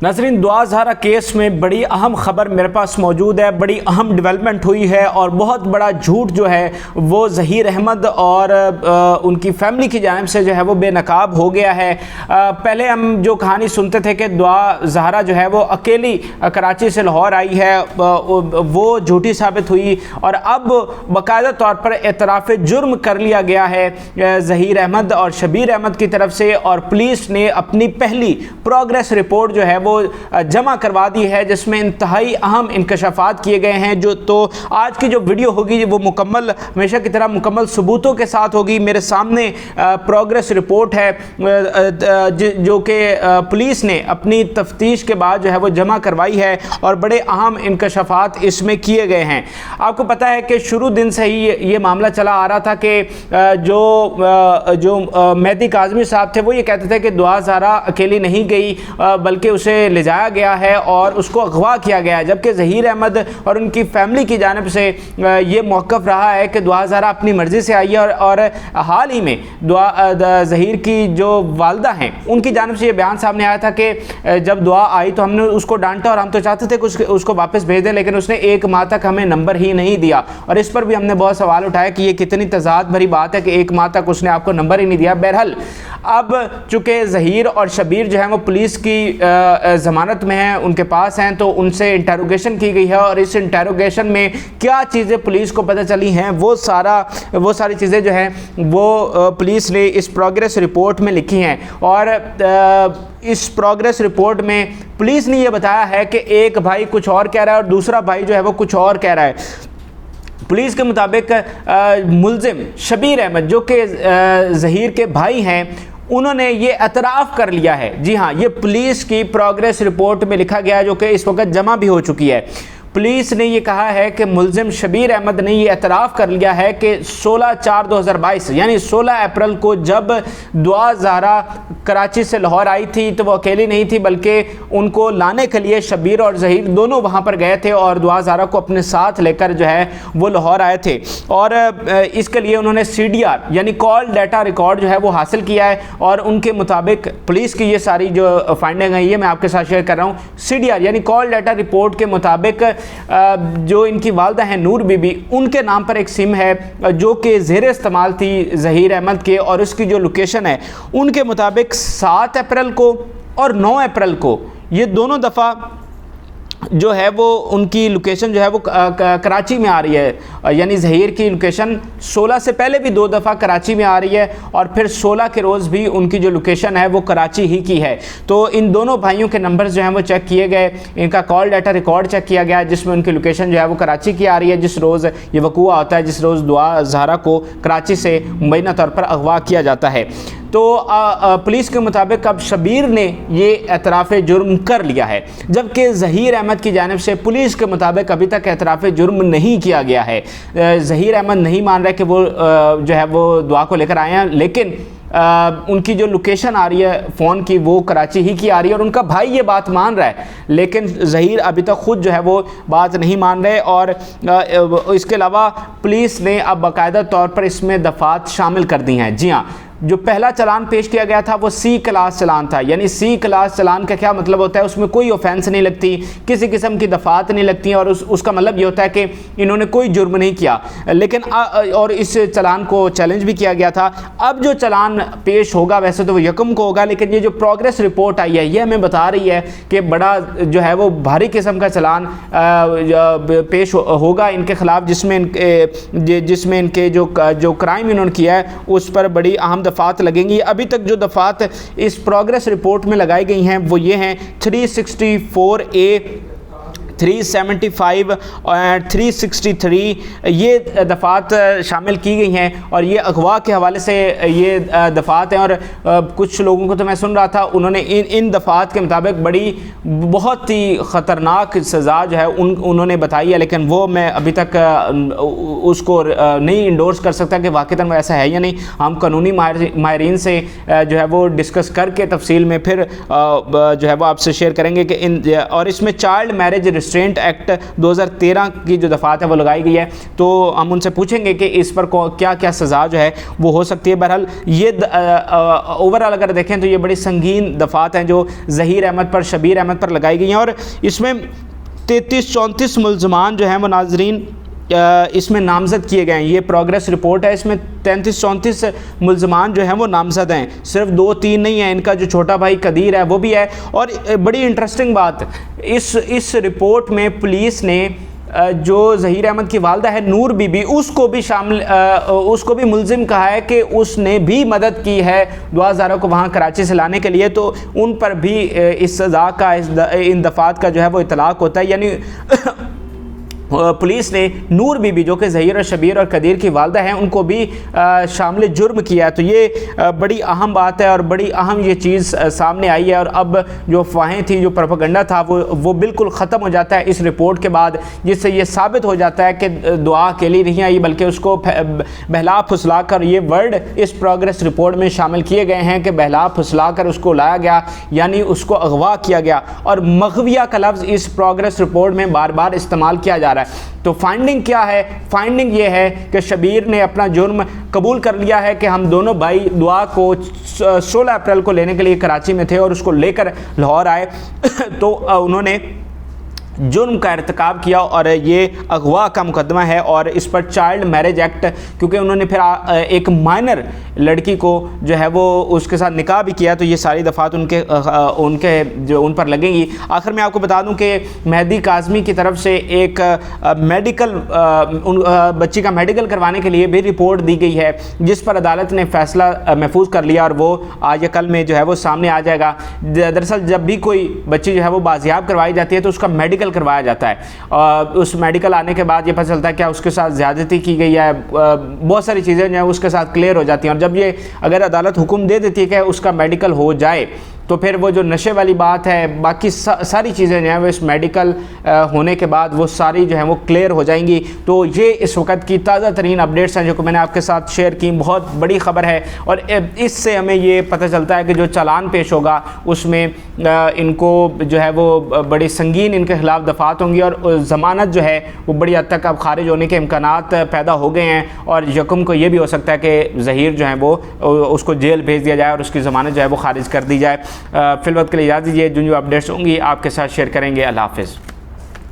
नाज़रीन, दुआ ज़हरा केस में बड़ी अहम ख़बर मेरे पास मौजूद है। बड़ी अहम डेवलपमेंट हुई है और बहुत बड़ा झूठ जो है वो ज़हीर अहमद और उनकी फ़ैमिली की जानिब से जो है वो बेनकाब हो गया है। पहले हम जो कहानी सुनते थे कि दुआ ज़हरा जो है वो अकेली कराची से लाहौर आई है, वो झूठी साबित हुई और अब बाकायदा तौर पर एतराफ़ जुर्म कर लिया गया है ज़हीर अहमद और शबीर अहमद की तरफ से, और पुलिस ने अपनी पहली प्रोग्रेस रिपोर्ट जो है वो जमा करवा दी है, जिसमें इंतहाई अहम इंकशाफात किए गए हैं। जो तो आज की जो वीडियो होगी वो मुकम्मल, हमेशा की तरह मुकम्मल सबूतों के साथ होगी। मेरे सामने प्रोग्रेस रिपोर्ट है जो कि पुलिस ने अपनी तफ्तीश के बाद जो है वो जमा करवाई है और बड़े अहम इंकशाफात इसमें किए गए हैं। आपको पता है कि शुरू दिन से ही ये मामला चला आ रहा था कि जो मेहदी काज़मी साहब थे वो ये कहते थे कि दुआ ज़हरा अकेली नहीं गई, बल्कि उसे ले जाया गया है और उसको अगवा किया गया है, जबकि ज़हीर अहमद और उनकी फैमिली की जानिब से ये मौक़िफ़ रहा है कि दुआ ज़हरा अपनी मर्ज़ी से आई है। और हाल ही में ज़हीर की जो वालदा हैं उनकी जानिब से ये बयान सामने आया था कि जब दुआ आई तो हमने उसको डांटा और हम तो चाहते थे कि उसको वापस भेज दें, लेकिन उसने 1 माह तक हमें नंबर ही नहीं दिया। और इस पर भी हमने बहुत सवाल उठाया कि ये कितनी तज़ाद भरी बात है कि 1 माह तक उसने आपको नंबर ही नहीं दिया। बहरहाल अब चूँकि ज़हीर और शबीर जो है वो पुलिस की ज़मानत में हैं, उनके पास हैं, तो उनसे इंटेरोगेशन की गई है और इस इंटेरोगेशन में क्या चीज़ें पुलिस को पता चली हैं वो सारी चीज़ें जो हैं वो पुलिस ने इस प्रोग्रेस रिपोर्ट में लिखी हैं। और इस प्रोग्रेस रिपोर्ट में पुलिस ने ये बताया है कि एक भाई कुछ और कह रहा है और दूसरा भाई जो है वो कुछ और कह रहा है। पुलिस के मुताबिक मुल्ज़िम शबीर अहमद जो कि ज़हीर के भाई हैं, उन्होंने ये एतराफ़ कर लिया है। जी हाँ, ये पुलिस की प्रोग्रेस रिपोर्ट में लिखा गया है जो कि इस वक्त जमा भी हो चुकी है। पुलिस ने ये कहा है कि मुल्ज़िम शबीर अहमद ने ये एतराफ़ कर लिया है कि 16/4/2022 यानी 16 अप्रैल को जब दुआ ज़हरा कराची से लाहौर आई थी तो वो अकेली नहीं थी, बल्कि उनको लाने के लिए शबीर और ज़हीर दोनों वहाँ पर गए थे और दुआ ज़हरा को अपने साथ लेकर जो है वो लाहौर आए थे। और इसके लिए उन्होंने CDR यानी कॉल डाटा रिकॉर्ड जो है वो हासिल किया है और उनके मुताबिक पुलिस की ये सारी जो फाइंडिंग है ये मैं आपके साथ शेयर कर रहा हूँ। CDR यानी कॉल डाटा रिपोर्ट के मुताबिक जो इनकी वालदा हैं नूर बीबी, उनके नाम पर एक सिम है जो कि ज़ेर इस्तेमाल थी ज़हीर अहमद के, और उसकी जो लोकेशन है उनके मुताबिक 7 अप्रैल को और 9 अप्रैल को ये दोनों दफ़ा जो है वो उनकी लोकेशन जो है वो कराची में आ रही है। यानी ज़हीर की लोकेशन 16 से पहले भी 2 दफ़ा कराची में आ रही है और फिर 16 के रोज़ भी उनकी जो लोकेशन है वो कराची ही की है। तो इन दोनों भाइयों के नंबर्स जो हैं वो चेक किए गए, इनका कॉल डाटा रिकॉर्ड चेक किया गया जिसमें उनकी लोकेशन जो है वो कराची की आ रही है, जिस रोज़ ये वक़ूआ होता है, जिस रोज़ दुआ ज़हरा को कराची से मुबैना तौर पर अगवा किया जाता है। तो पुलिस के मुताबिक अब शबीर ने ये एतराफ़ जुर्म कर लिया है, जबकि ज़हीर अहमद की जानिब से पुलिस के मुताबिक अभी तक एतराफ़ जुर्म नहीं किया गया है। ज़हीर अहमद नहीं मान रहे कि वो जो है वो दुआ को लेकर आए हैं, लेकिन उनकी जो लोकेशन आ रही है फ़ोन की वो कराची ही की आ रही है और उनका भाई ये बात मान रहा है, लेकिन ज़हीर अभी तक ख़ुद जो है वो बात नहीं मान रहे। और इसके अलावा पुलिस ने अब बाकायदा तौर पर इसमें दफ़ात शामिल कर दी हैं। जी हाँ, जो पहला चलान पेश किया गया था वो C क्लास चलान था। यानी C क्लास चलान का क्या मतलब होता है, उसमें कोई ऑफेंस नहीं लगती, किसी किस्म की दफ़ात नहीं लगती और उसका मतलब ये होता है कि इन्होंने कोई जुर्म नहीं किया। लेकिन और इस चलान को चैलेंज भी किया गया था। अब जो चलान पेश होगा वैसे तो वो यकम को होगा, लेकिन ये जो प्रोग्रेस रिपोर्ट आई है ये हमें बता रही है कि बड़ा जो है वो भारी किस्म का चलान पेश होगा इनके ख़िलाफ़, जिसमें इनके जो क्राइम इन्होंने किया है उस पर बड़ी अहम दफ़ात लगेंगी। अभी तक जो दफ़ात इस प्रोग्रेस रिपोर्ट में लगाई गई हैं वो ये हैं 364A, 375 और 363 ये दफ़ात शामिल की गई हैं और ये अगवा के हवाले से ये दफ़ात हैं। और कुछ लोगों को तो मैं सुन रहा था उन्होंने इन दफ़ात के मुताबिक बड़ी बहुत ही ख़तरनाक सज़ा जो है उन्होंने बताई है, लेकिन वो मैं अभी तक उसको नहीं इंडोर्स कर सकता कि वाक़ईतन वो ऐसा है या नहीं। हम कानूनी माहिरीन से जो है वो डिस्कस करके तफसील में फिर जो है वो आपसे शेयर करेंगे कि और इसमें चाइल्ड मैरिज रिस्ट्रेंट एक्ट 2013 की जो दफ़ात है वो लगाई गई है। तो हम उनसे पूछेंगे कि इस पर क्या क्या सज़ा जो है वो हो सकती है। बहरहाल ये ओवरऑल अगर देखें तो ये बड़ी संगीन दफ़ात हैं जो ज़हीर अहमद पर, शबीर अहमद पर लगाई गई हैं, और इसमें 33-34 मुल्ज़मान जो हैं वो नाज़रीन इसमें नामज़द किए गए हैं। ये प्रोग्रेस रिपोर्ट है, इसमें 33-34 मुल्ज़मान जो हैं वो नामज़द हैं, सिर्फ 2-3 नहीं है। इनका जो छोटा भाई कदीर है वो भी है। और बड़ी इंटरेस्टिंग बात, इस रिपोर्ट में पुलिस ने जो ज़हीर अहमद की वालदा है नूर बीबी, उसको भी मुल्ज़िम कहा है कि उसने भी मदद की है दुआ ज़ारा को वहाँ कराची से लाने के लिए। तो उन पर भी इस सज़ा का, इन दफ़ात का जो है वो इतलाक़ होता है। यानी पुलिस ने नूर बीबी जो कि ज़हीर और शबीर और कदीर की वालदा हैं उनको भी शामिल जुर्म किया है। तो ये बड़ी अहम बात है और बड़ी अहम ये चीज़ सामने आई है। और अब जो अफवाहें थी, जो प्रोपेगेंडा था, वो बिल्कुल ख़त्म हो जाता है इस रिपोर्ट के बाद, जिससे ये साबित हो जाता है कि दुआ अकेली नहीं आई बल्कि उसको बहला फुसला कर, ये वर्ड इस प्रोग्रेस रिपोर्ट में शामिल किए गए हैं कि बहला फुसला कर उसको लाया गया, यानी उसको अगवा किया गया। और मग़विया का लफ्ज़ इस प्रोग्रेस रिपोर्ट में बार बार इस्तेमाल किया जा रहा है। तो फाइंडिंग क्या है? फाइंडिंग ये है कि शबीर ने अपना जुर्म कबूल कर लिया है कि हम दोनों भाई दुआ को 16 अप्रैल को लेने के लिए कराची में थे और उसको लेकर लाहौर आए। तो उन्होंने जुर्म का इर्तिकाब किया और ये अगवा का मुकदमा है। और इस पर चाइल्ड मैरिज एक्ट, क्योंकि उन्होंने फिर एक माइनर लड़की को जो है वो उसके साथ निकाह भी किया, तो ये सारी दफ़ात उनके जो उन पर लगेंगी। आखिर में आपको बता दूं कि मेहदी काज़मी की तरफ से एक मेडिकल बच्ची का मेडिकल करवाने के लिए भी रिपोर्ट दी गई है, जिस पर अदालत ने फ़ैसला महफूज कर लिया और वो आज या कल में जो है वो सामने आ जाएगा। दरअसल जब भी कोई बच्ची जो है वो बाजियाब करवाई जाती है तो उसका मेडिकल करवाया जाता है, और उस मेडिकल आने के बाद ये पता चलता है क्या उसके साथ ज़्यादती की गई है, बहुत सारी चीज़ें जो है उसके साथ क्लियर हो जाती हैं। और जब ये अगर अदालत हुक्म दे देती है कि उसका मेडिकल हो जाए, तो फिर वो जो नशे वाली बात है, बाकी सारी चीज़ें जो हैं वो इस मेडिकल होने के बाद वो सारी जो है वो क्लियर हो जाएंगी। तो ये इस वक्त की ताज़ा तरीन अपडेट्स हैं जो कि मैंने आपके साथ शेयर की। बहुत बड़ी ख़बर है और इससे हमें ये पता चलता है कि जो चालान पेश होगा उसमें इनको जो है वो बड़ी संगीन इनके ख़िलाफ़ दफ़ात होंगी और ज़मानत जो है वो बड़ी हद तक अब खारिज होने के इम्कानात पैदा हो गए हैं। और यकम को ये भी हो सकता है कि ज़हीर जो है वो उसको जेल भेज दिया जाए और उसकी ज़मानत जो है वो खारिज कर दी जाए। फिलहाल के लिए इजाज़त दीजिए, जो अपडेट्स होंगी आपके साथ शेयर करेंगे। अल्लाह हाफ़िज़।